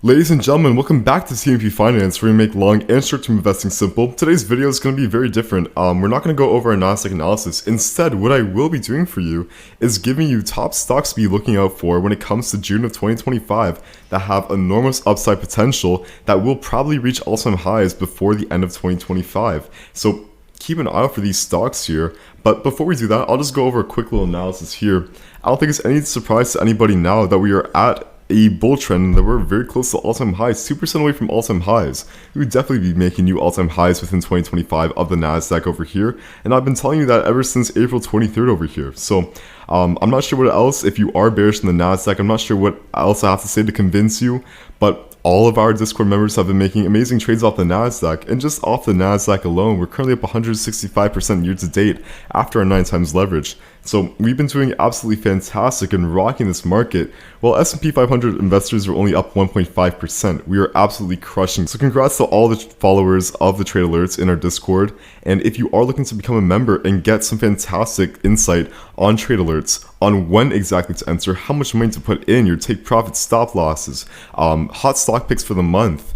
Ladies and gentlemen, welcome back to TMP Finance, where we make long and short-term investing simple. Today's video is going to be very different. We're not going to go over a nasdaq analysis. Instead, what I will be doing for you is giving you top stocks to be looking out for when it comes to June of 2025 that have enormous upside potential that will probably reach all-time highs before the end of 2025. So keep an eye out for these stocks here. But before we do that, I'll just go over a quick little analysis here. I don't think it's any surprise to anybody now that we are at a bull trend that we're very close to all-time highs, 2% away from all-time highs. We would definitely be making new all-time highs within 2025 of the NASDAQ over here, and I've been telling you that ever since April 23rd over here. So I'm not sure what else, if you are bearish in the NASDAQ, I'm not sure what else I have to say to convince you, but all of our Discord members have been making amazing trades off the NASDAQ, and just off the NASDAQ alone, we're currently up 165% year to date after our 9 times leverage. So we've been doing absolutely fantastic and rocking this market, while S&P 500 investors are only up 1.5%. We are absolutely crushing. So congrats to all the followers of the Trade Alerts in our Discord, and if you are looking to become a member and get some fantastic insight on Trade Alerts, on when exactly to enter, how much money to put in, your take profit stop losses, hot stock picks for the month,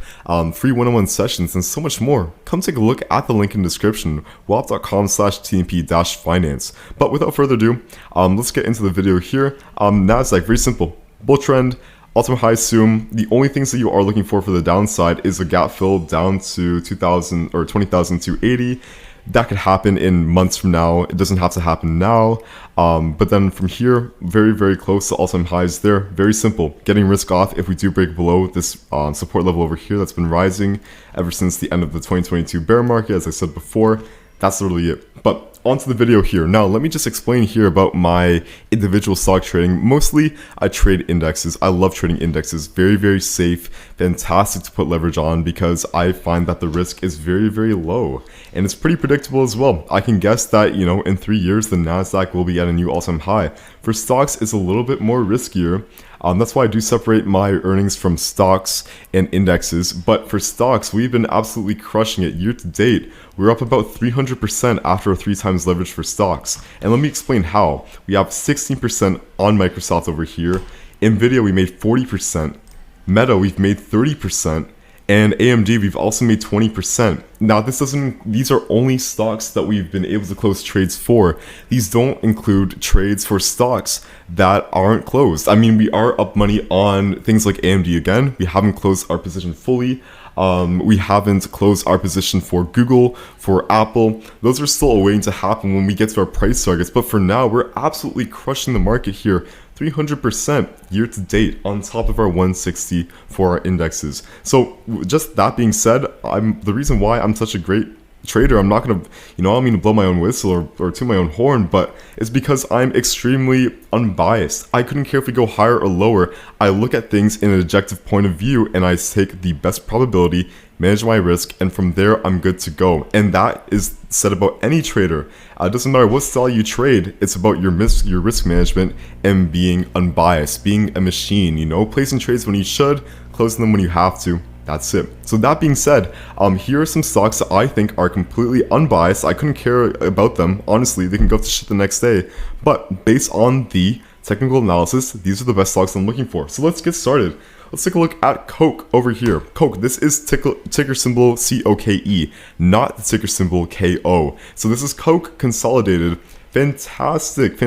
free one-on-one sessions, and so much more, come take a look at the link in the description, wap.com/tmp-finance. But without further ado, let's get into the video here. NASDAQ, very simple. Bull trend, all-time high soon. The only things that you are looking for the downside is a gap fill down to 2,000 or 20,280. That could happen in months from now. It doesn't have to happen now. But then from here, very, very close to all-time highs there. Very simple. Getting risk off if we do break below this support level over here that's been rising ever since the end of the 2022 bear market, as I said before. That's literally it. But onto the video here. Now, let me just explain here about my individual stock trading. Mostly, I trade indexes. I love trading indexes. Very, very safe. Fantastic to put leverage on because I find that the risk is very, very low. And it's pretty predictable as well. I can guess that, in 3 years, the NASDAQ will be at a new all-time high. For stocks, it's a little bit more riskier. That's why I do separate my earnings from stocks and indexes. But for stocks, we've been absolutely crushing it year to date. We're up about 300% after a 3 times leverage for stocks. And let me explain how. We have 16% on Microsoft over here. Nvidia, we made 40%. Meta, we've made 30%. And AMD, we've also made 20%. Now, these are only stocks that we've been able to close trades for. These don't include trades for stocks that aren't closed. I mean, we are up money on things like AMD again. We haven't closed our position fully. We haven't closed our position for Google, for Apple. Those are still waiting to happen when we get to our price targets. But for now, we're absolutely crushing the market here. 300% year to date on top of our 160 for our indexes. So just that being said, the reason why I'm such a great trader, I'm not gonna, I don't mean to blow my own whistle or to my own horn, but it's because I'm extremely unbiased. I couldn't care if we go higher or lower. I look at things in an objective point of view and I take the best probability, manage my risk, and from there I'm good to go. And that is said about any trader. It doesn't matter what style you trade, it's about your risk management and being unbiased, being a machine, placing trades when you should, closing them when you have to. That's it. So that being said, here are some stocks that I think are completely unbiased. I couldn't care about them. Honestly, they can go to shit the next day. But based on the technical analysis, these are the best stocks I'm looking for. So let's get started. Let's take a look at Coke over here. Coke, this is ticker symbol COKE, not the ticker symbol KO. So this is Coke consolidated. Fantastic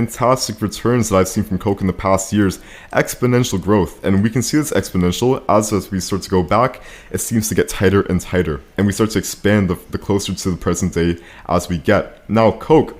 returns that I've seen from Coke in the past years. Exponential growth. And we can see this exponential as we start to go back, it seems to get tighter and tighter. And we start to expand the closer to the present day as we get. Now, Coke,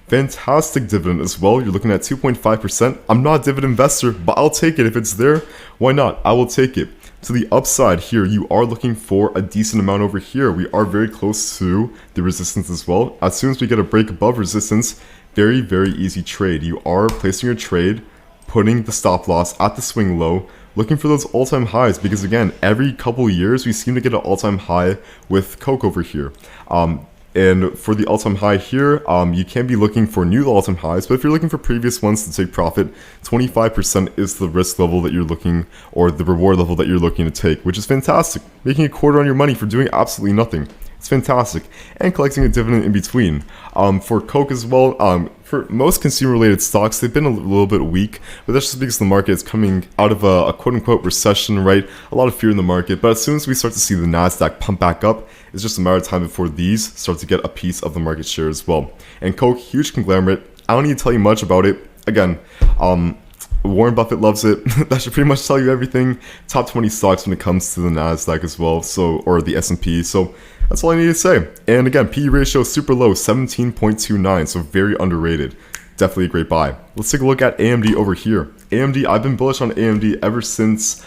fantastic dividend as well. You're looking at 2.5%. I'm not a dividend investor, but I'll take it if it's there. Why not? I will take it. To the upside here, you are looking for a decent amount over here. We are very close to the resistance as well. As soon as we get a break above resistance, very, very easy trade. You are placing your trade, putting the stop loss at the swing low, looking for those all-time highs, because again, every couple years we seem to get an all-time high with Coke over here. And for the all-time high here, you can be looking for new all-time highs, but if you're looking for previous ones to take profit, 25% is the risk level that you're looking, or the reward level that you're looking to take, which is fantastic. Making a quarter on your money for doing absolutely nothing. It's fantastic. And collecting a dividend in between. For Coke as well, for most consumer-related stocks, they've been a little bit weak, but that's just because the market is coming out of a quote-unquote recession, right? A lot of fear in the market, but as soon as we start to see the NASDAQ pump back up, it's just a matter of time before these start to get a piece of the market share as well. And Coke, huge conglomerate. I don't need to tell you much about it. Again, Warren Buffett loves it. That should pretty much tell you everything. Top 20 stocks when it comes to the NASDAQ as well, or the S&P. So that's all I need to say. And again, PE ratio super low, 17.29, so very underrated. Definitely a great buy. Let's take a look at AMD over here. AMD, I've been bullish on AMD ever since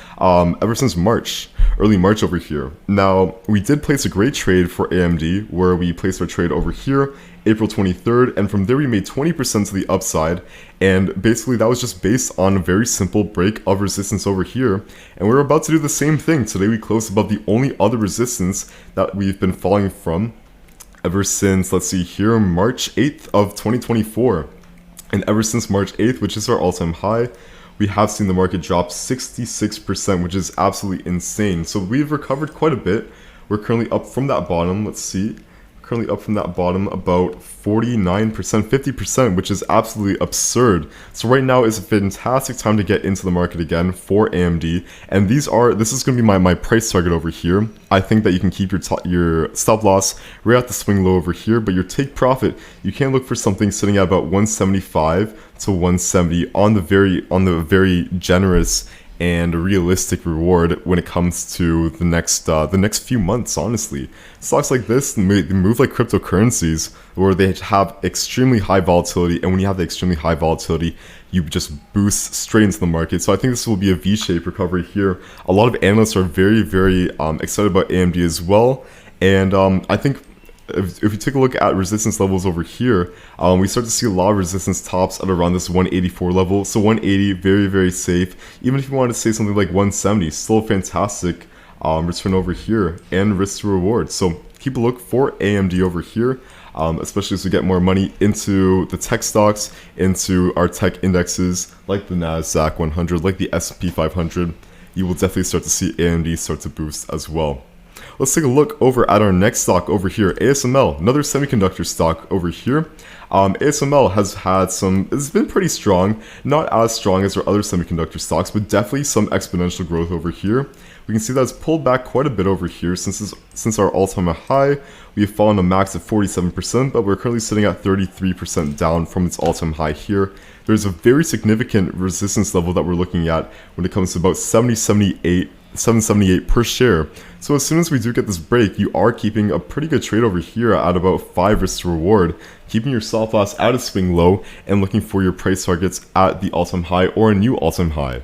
March, early March over here. Now, we did place a great trade for AMD, where we placed our trade over here, April 23rd, and from there we made 20% to the upside, and basically that was just based on a very simple break of resistance over here, and we're about to do the same thing. Today we closed above the only other resistance that we've been falling from ever since, let's see here, March 8th of 2024. And ever since March 8th, which is our all-time high, we have seen the market drop 66%, which is absolutely insane. So we've recovered quite a bit. We're currently up from that bottom. Let's see. Currently up from that bottom about 49%, 50%, which is absolutely absurd. So right now is a fantastic time to get into the market again for AMD. And this is going to be my price target over here. I think that you can keep your stop loss right at the swing low over here, but your take profit, you can look for something sitting at about 175 to 170 on the very generous and realistic reward when it comes to the next few months. Honestly, stocks like this, they move like cryptocurrencies, where they have extremely high volatility, and when you have the extremely high volatility, you just boost straight into the market. So I think this will be a V-shaped recovery here. A lot of analysts are very excited about AMD as well, and I think if you take a look at resistance levels over here, we start to see a lot of resistance tops at around this 184 level. So 180, very safe. Even if you wanted to say something like 170, still a fantastic return over here and risk to reward. So keep a look for AMD over here, especially as we get more money into the tech stocks, into our tech indexes like the NASDAQ 100, like the S&P 500. You will definitely start to see AMD start to boost as well. Let's take a look over at our next stock over here, ASML, another semiconductor stock over here. ASML it's been pretty strong, not as strong as our other semiconductor stocks, but definitely some exponential growth over here. We can see that it's pulled back quite a bit over here since our all-time high. We have fallen a max of 47%, but we're currently sitting at 33% down from its all-time high here. There's a very significant resistance level that we're looking at when it comes to about 778 per share. So as soon as we do get this break, you are keeping a pretty good trade over here at about 5 risk to reward, keeping your stop loss at a swing low and looking for your price targets at the all-time high or a new all-time high.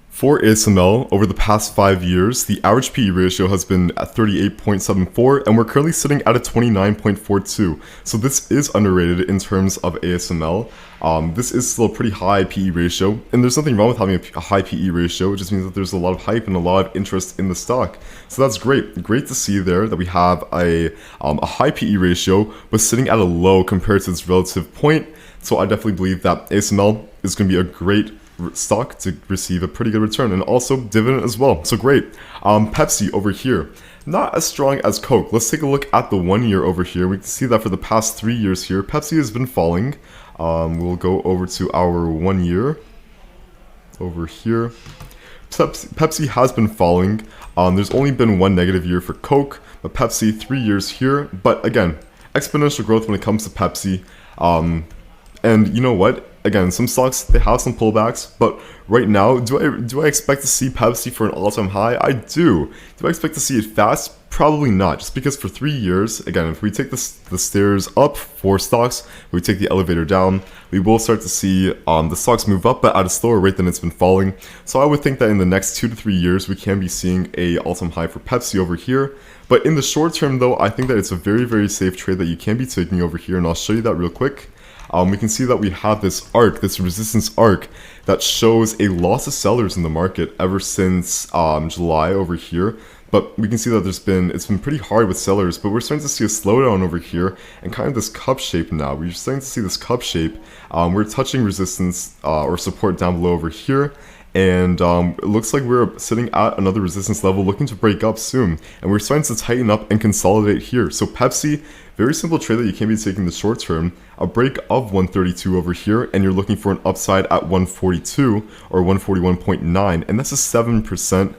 For ASML, over the past 5 years, the average PE ratio has been at 38.74, and we're currently sitting at a 29.42. So this is underrated in terms of ASML. This is still a pretty high PE ratio, and there's nothing wrong with having a high PE ratio. It just means that there's a lot of hype and a lot of interest in the stock. So that's great. Great to see there that we have a high PE ratio, but sitting at a low compared to its relative point. So I definitely believe that ASML is going to be a great stock to receive a pretty good return, and also dividend as well. So great. Pepsi over here, not as strong as Coke. Let's take a look at the 1 year over here. We can see that for the past 3 years here, Pepsi has been falling. We'll go over to our 1 year over here. Pepsi has been falling. There's only been one negative year for Coke, but Pepsi 3 years here. But again, exponential growth when it comes to Pepsi. And you know what? Again, some stocks, they have some pullbacks, but right now, do I expect to see Pepsi for an all-time high? I do. Do I expect to see it fast? Probably not, just because for 3 years, again, if we take the stairs up for stocks, we take the elevator down, we will start to see the stocks move up, but at a slower rate than it's been falling. So I would think that in the next 2 to 3 years, we can be seeing a all-time high for Pepsi over here. But in the short term, though, I think that it's a very safe trade that you can be taking over here, and I'll show you that real quick. We can see that we have this arc, this resistance arc, that shows a loss of sellers in the market ever since July over here. But we can see that it's been pretty hard with sellers, but we're starting to see a slowdown over here and kind of this cup shape now. We're starting to see this cup shape. We're touching resistance or support down below over here. And it looks like we're sitting at another resistance level, looking to break up soon. And we're starting to tighten up and consolidate here. So Pepsi, very simple trade that you can be taking the short term. A break of 132 over here, and you're looking for an upside at 142 or 141.9, and that's a 7%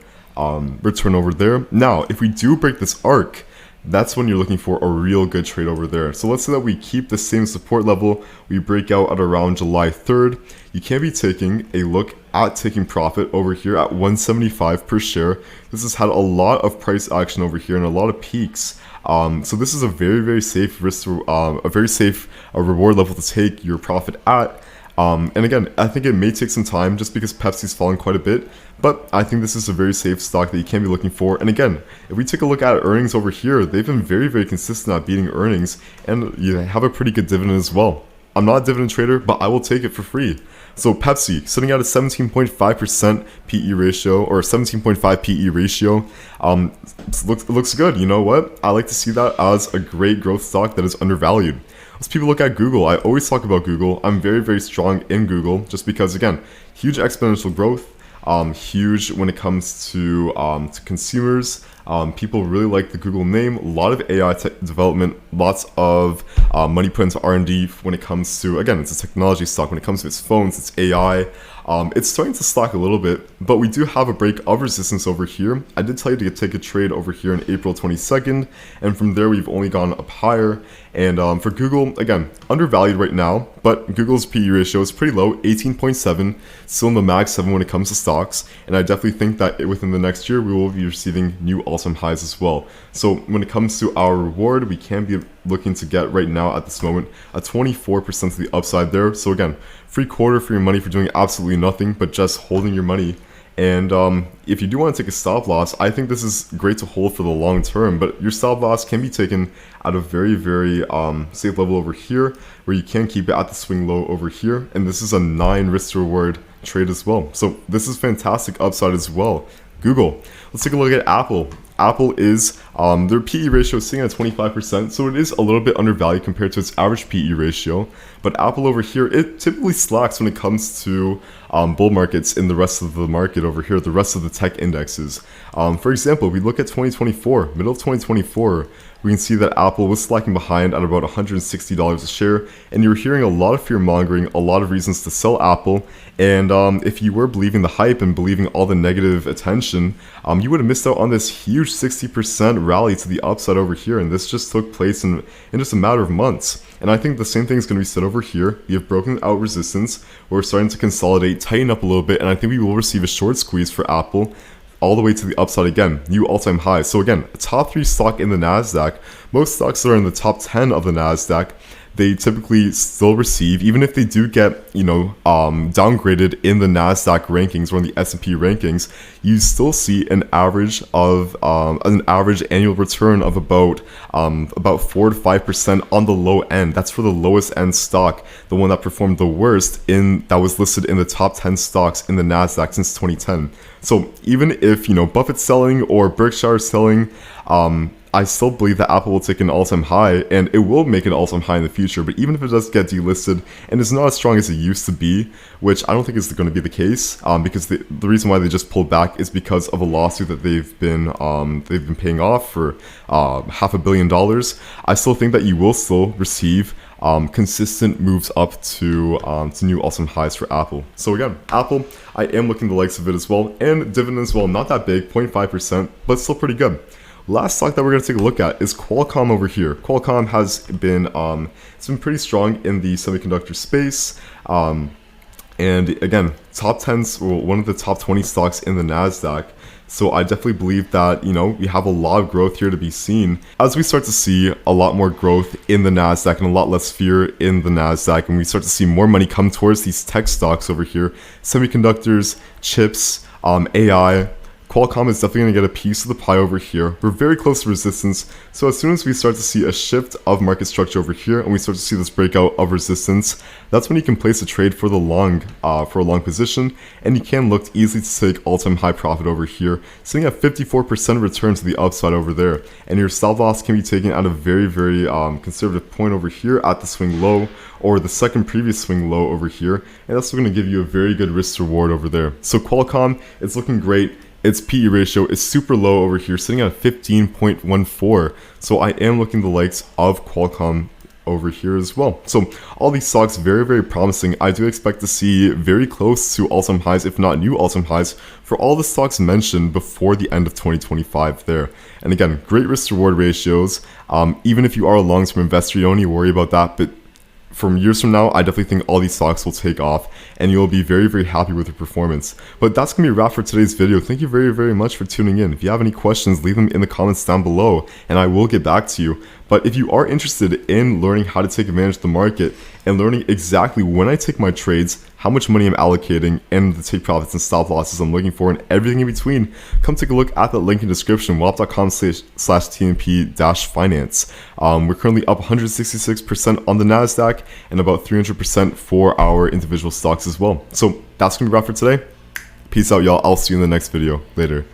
return over there. Now, if we do break this arc, that's when you're looking for a real good trade over there. So let's say that we keep the same support level, we break out at around July 3rd. You can be taking a look at taking profit over here at 175 per share. This has had a lot of price action over here and a lot of peaks. So this is a very safe risk, a very safe reward level to take your profit at. And again, I think it may take some time just because Pepsi's fallen quite a bit, but I think this is a very safe stock that you can be looking for. And again, if we take a look at earnings over here, they've been very consistent at beating earnings, and you have a pretty good dividend as well. I'm not a dividend trader, but I will take it for free. So Pepsi, sitting at a 17.5% PE ratio, or 17.5 PE ratio, looks good. You know what? I like to see that as a great growth stock that is undervalued. As people look at Google, I always talk about Google. I'm very strong in Google just because, again, huge exponential growth, huge when it comes to consumers. People really like the Google name. A lot of AI development, lots of money put into R&D when it comes to, again, it's a technology stock. When it comes to its phones, it's AI. It's starting to slack a little bit, but we do have a break of resistance over here. I did tell you to take a trade over here on April 22nd, and from there we've only gone up higher. And for Google, again, undervalued right now, but Google's PE ratio is pretty low, 18.7, still in the mag 7 when it comes to stocks. And I definitely think that within the next year, we will be receiving new all-time highs as well. So when it comes to our reward, we can be looking to get right now at this moment a 24% to the upside there. So again, free quarter for your money for doing absolutely nothing but just holding your money. And if you do want to take a stop loss, I think this is great to hold for the long term, but your stop loss can be taken at a very safe level over here, where you can keep it at the swing low over here. And this is a 9 risk to reward trade as well. So this is fantastic upside as well. Google. Let's take a look at Apple. Apple is, their PE ratio is sitting at 25%, so it is a little bit undervalued compared to its average PE ratio. But Apple over here, it typically slacks when it comes to bull markets in the rest of the market over here, the rest of the tech indexes. For example, we look at 2024, middle of 2024, we can see that Apple was slacking behind at about $160 a share, and you're hearing a lot of fear mongering, a lot of reasons to sell Apple. And if you were believing the hype and believing all the negative attention, you would have missed out on this huge 60% rally to the upside over here, and this just took place in just a matter of months. And I think the same thing is going to be said over here. We have broken out resistance, we're starting to consolidate, tighten up a little bit, and I think we will receive a short squeeze for Apple all the way to the upside again, new all-time high. So again, a top 3 stock in the NASDAQ. Most stocks that are in the top 10 of the NASDAQ, they typically still receive, even if they do get, downgraded in the NASDAQ rankings or in the S&P rankings, you still see an average of an average annual return of about 4 to 5% on the low end. That's for the lowest end stock, the one that performed the worst that was listed in the top 10 stocks in the NASDAQ since 2010. So even if Buffett's selling or Berkshire's selling, I still believe that Apple will take an all-time high, and it will make an all-time high in the future. But even if it does get delisted and is not as strong as it used to be, which I don't think is going to be the case, because the reason why they just pulled back is because of a lawsuit that they've been paying off for $500 million. I still think that you will still receive consistent moves up to new all-time highs for Apple. So again, Apple, I am looking the likes of it as well, and dividend as well, not that big, 0.5%, but still pretty good. Last stock that we're going to take a look at is Qualcomm over here. Qualcomm has been it's been pretty strong in the semiconductor space, and again, top 10s, or one of the top 20 stocks in the NASDAQ. So I definitely believe that, we have a lot of growth here to be seen as we start to see a lot more growth in the NASDAQ and a lot less fear in the NASDAQ. And we start to see more money come towards these tech stocks over here, semiconductors, chips, AI, Qualcomm is definitely going to get a piece of the pie over here. We're very close to resistance, so as soon as we start to see a shift of market structure over here and we start to see this breakout of resistance, that's when you can place a trade for the long, for a long position, and you can look easily to take all-time high profit over here, sitting at 54% return to the upside over there, and your stop loss can be taken at a very conservative point over here at the swing low, or the second previous swing low over here, and that's going to give you a very good risk to reward over there. So Qualcomm, it's looking great. Its PE ratio is super low over here, sitting at 15.14. So I am looking the likes of Qualcomm over here as well. So all these stocks very promising. I do expect to see very close to all-time highs, if not new all-time highs, for all the stocks mentioned before the end of 2025 there. And again, great risk to reward ratios. Even if you are a long-term investor, you don't need to worry about that, but from years from now, I definitely think all these stocks will take off and you'll be very happy with your performance. But that's going to be a wrap for today's video. Thank you very much for tuning in. If you have any questions, leave them in the comments down below and I will get back to you. But if you are interested in learning how to take advantage of the market and learning exactly when I take my trades, how much money I'm allocating, and the take profits and stop losses I'm looking for, and everything in between, come take a look at that link in the description, wallop.com/tnp-finance. We're currently up 166% on the NASDAQ and about 300% for our individual stocks as well. So that's going to be a wrap for today. Peace out, y'all. I'll see you in the next video. Later.